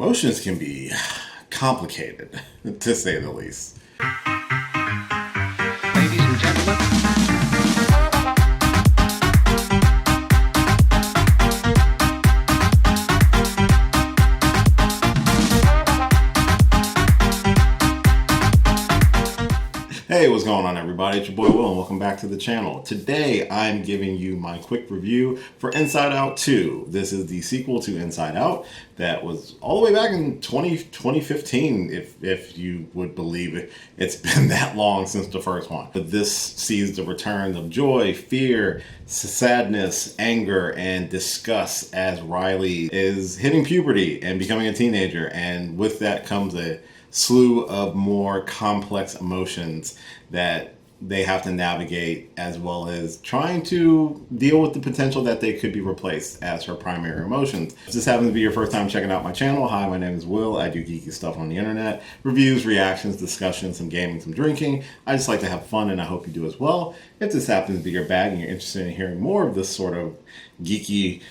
Emotions can be complicated, to say the least. Ladies and gentlemen. Hey, what's going on, everybody? It's your boy Will, and welcome back to the channel. Today, I'm giving you my quick review for Inside Out 2. This is the sequel to Inside Out that was all the way back in 2015, if you would believe it. It's been that long since the first one. But this sees the return of joy, fear, sadness, anger, and disgust as Riley is hitting puberty and becoming a teenager. And with that comes a slew of more complex emotions that they have to navigate, as well as trying to deal with the potential that they could be replaced as her primary emotions. If this happens to be your first time checking out my channel, hi, my name is Will. I do geeky stuff on the internet, reviews, reactions, discussions, some gaming, some drinking. I just like to have fun, and I hope you do as well. If this happens to be your bag and you're interested in hearing more of this sort of geeky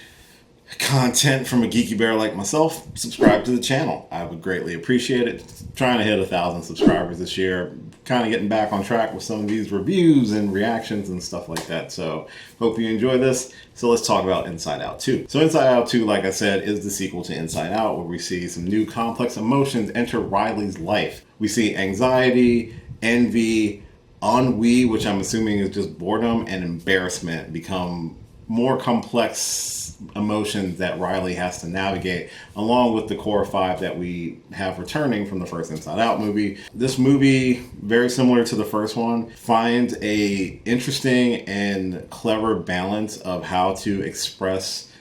content from a geeky bear like myself, subscribe to the channel. I would greatly appreciate it. Trying to hit 1,000 subscribers this year. Kind of getting back on track with some of these reviews and reactions and stuff like that. So hope you enjoy this. So let's talk about Inside Out 2. So Inside Out 2, like I said, is the sequel to Inside Out, where we see some new complex emotions enter Riley's life. We see anxiety, envy, ennui, which I'm assuming is just boredom, and embarrassment become more complex emotions that Riley has to navigate, along with the core five that we have returning from the first Inside Out movie. This movie, very similar to the first one, finds a interesting and clever balance of how to express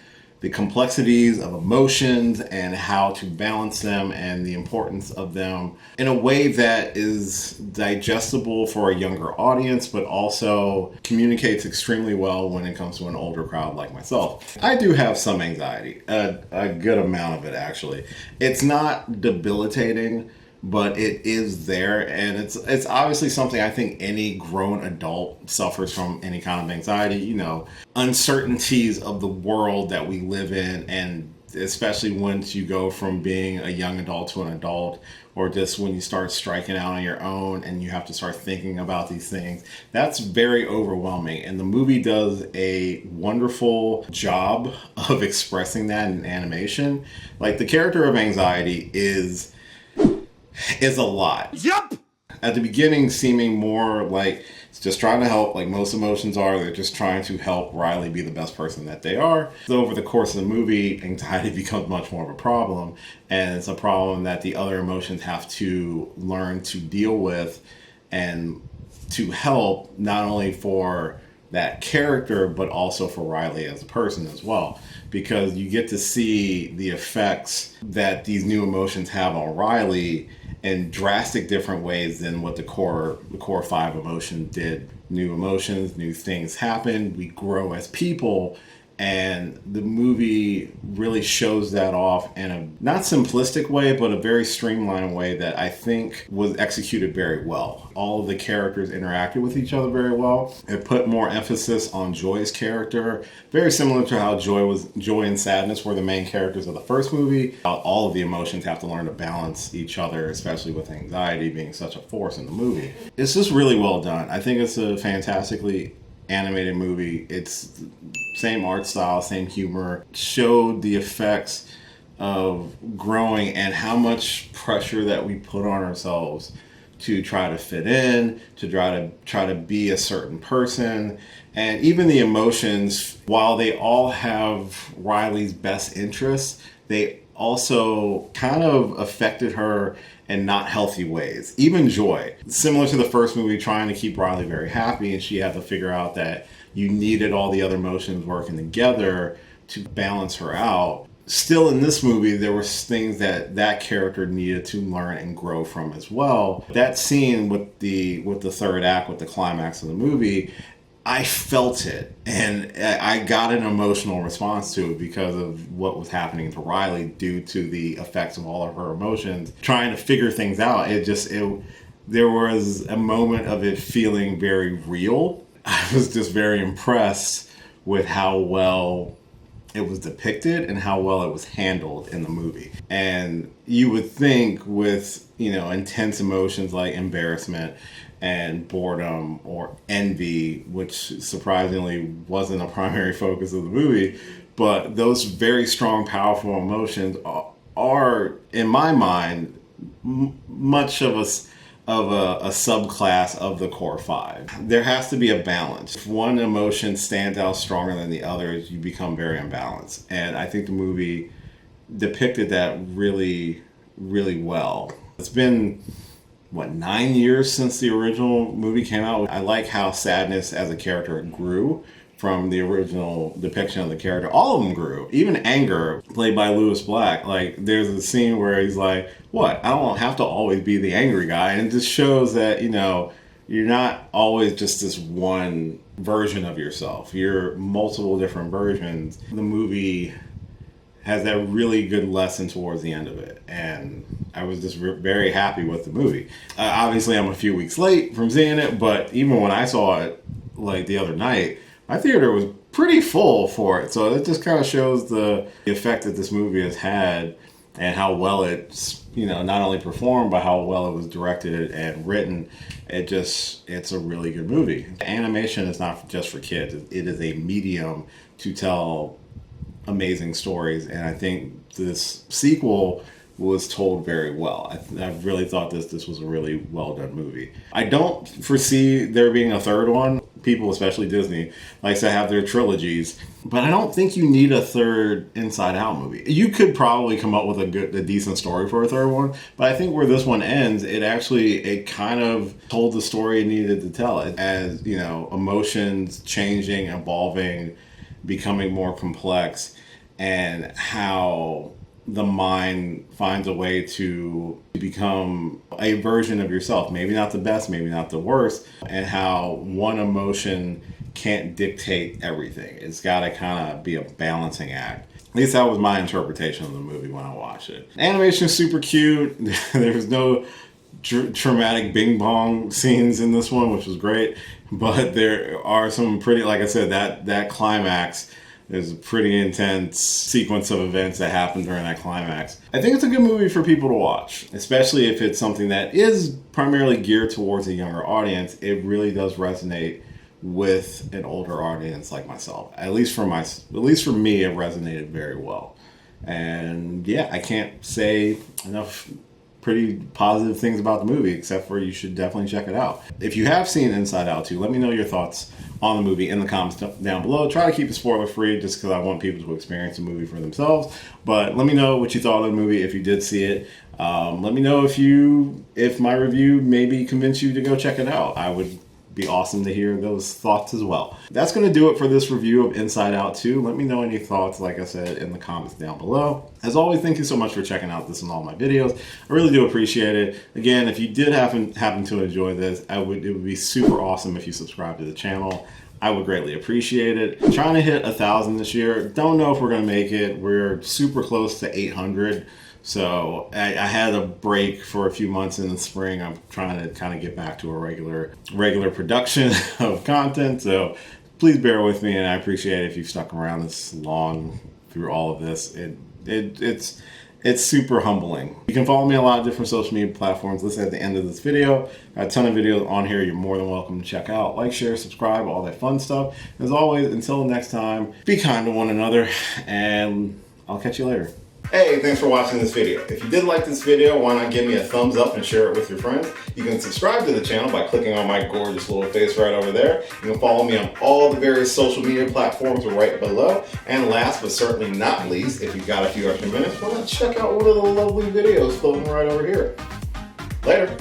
the complexities of emotions and how to balance them and the importance of them in a way that is digestible for a younger audience, but also communicates extremely well when it comes to an older crowd like myself. I do have some anxiety, a good amount of it actually. It's not debilitating, but it is there, and it's obviously something I think any grown adult suffers from, any kind of anxiety, you know, uncertainties of the world that we live in, and especially once you go from being a young adult to an adult, or just when you start striking out on your own and you have to start thinking about these things, that's very overwhelming. And the movie does a wonderful job of expressing that in animation. Like, the character of anxiety is a lot. Yep! At the beginning, seeming more like it's just trying to help, like most emotions are. They're just trying to help Riley be the best person that they are. So over the course of the movie, anxiety becomes much more of a problem, and it's a problem that the other emotions have to learn to deal with and to help, not only for that character, but also for Riley as a person as well, because you get to see the effects that these new emotions have on Riley in drastic different ways than what the core five emotion did. New emotions, new things happen, we grow as people, and the movie really shows that off in a not simplistic way, but a very streamlined way that I think was executed very well. All of the characters interacted with each other very well. It put more emphasis on Joy's character, very similar to how Joy and Sadness were the main characters of the first movie. All of the emotions have to learn to balance each other, especially with anxiety being such a force in the movie. It's just really well done. I think it's a fantastically animated movie. It's same art style, same humor. Showed the effects of growing and how much pressure that we put on ourselves to try to fit in, to try to be a certain person. And even the emotions, while they all have Riley's best interests, they also kind of affected her in not healthy ways. Even Joy, similar to the first movie, trying to keep Riley very happy, and she had to figure out that you needed all the other emotions working together to balance her out. Still, in this movie, there were things that character needed to learn and grow from as well. That scene with the third act, with the climax of the movie, I felt it, and I got an emotional response to it because of what was happening to Riley due to the effects of all of her emotions, trying to figure things out. There was a moment of it feeling very real. I was just very impressed with how well it was depicted and how well it was handled in the movie. And you would think with, intense emotions like embarrassment and boredom or envy, which surprisingly wasn't a primary focus of the movie, but those very strong, powerful emotions are in my mind, much of a subclass of the core five. There has to be a balance. If one emotion stands out stronger than the others, you become very imbalanced. And I think the movie depicted that really, really well. It's been, 9 years since the original movie came out. I like how sadness as a character grew from the original depiction of the character. All of them grew. Even anger, played by Lewis Black. Like, there's a scene where he's like, what? I don't have to always be the angry guy. And it just shows that, you're not always just this one version of yourself. You're multiple different versions. The movie has that really good lesson towards the end of it. And I was just very happy with the movie. Obviously, I'm a few weeks late from seeing it, but even when I saw it, like, the other night, my theater was pretty full for it. So it just kind of shows the effect that this movie has had and how well it's, not only performed, but how well it was directed and written. It's a really good movie. Animation is not just for kids. It is a medium to tell amazing stories. And I think this sequel was told very well. I really thought this was a really well done movie. I don't foresee there being a third one. People, especially Disney, likes to have their trilogies, but I don't think you need a third Inside Out movie. You could probably come up with a decent story for a third one, but I think where this one ends, it kind of told the story it needed to tell. It as emotions changing, evolving, becoming more complex, and how the mind finds a way to become a version of yourself. Maybe not the best, maybe not the worst, and how one emotion can't dictate everything. It's got to kind of be a balancing act. At least that was my interpretation of the movie when I watched it. Animation is super cute. There's no traumatic bing bong scenes in this one, which was great, but there are some pretty, like I said, that climax. There's a pretty intense sequence of events that happen during that climax. I think it's a good movie for people to watch, especially if it's something that is primarily geared towards a younger audience. It really does resonate with an older audience like myself. At least for me, it resonated very well. And yeah, I can't say enough pretty positive things about the movie, except for you should definitely check it out. If you have seen Inside Out 2, let me know your thoughts on the movie in the comments down below. Try to keep it spoiler free just because I want people to experience the movie for themselves. But let me know what you thought of the movie if you did see it. Let me know if my review maybe convinced you to go check it out. I would be awesome to hear those thoughts as well. That's going to do it for this review of Inside Out 2. Let me know any thoughts, like I said, in the comments down below. As always, thank you so much for checking out this and all my videos. I really do appreciate it. Again, if you did happen to enjoy this, it would be super awesome if you subscribe to the channel. I would greatly appreciate it. I'm trying to hit 1,000 this year. Don't know if we're going to make it. We're super close to 800. So I had a break for a few months in the spring. I'm trying to kind of get back to a regular production of content. So please bear with me, and I appreciate it if you've stuck around this long through all of this. It's super humbling. You can follow me on a lot of different social media platforms listed at the end of this video. Got a ton of videos on here you're more than welcome to check out. Like, share, subscribe, all that fun stuff. As always, until next time, be kind to one another, and I'll catch you later. Hey, thanks for watching this video. If you did like this video, why not give me a thumbs up and share it with your friends? You can subscribe to the channel by clicking on my gorgeous little face right over there. You can follow me on all the various social media platforms right below. And last but certainly not least, if you've got a few extra minutes, why not check out one of the lovely videos floating right over here. Later.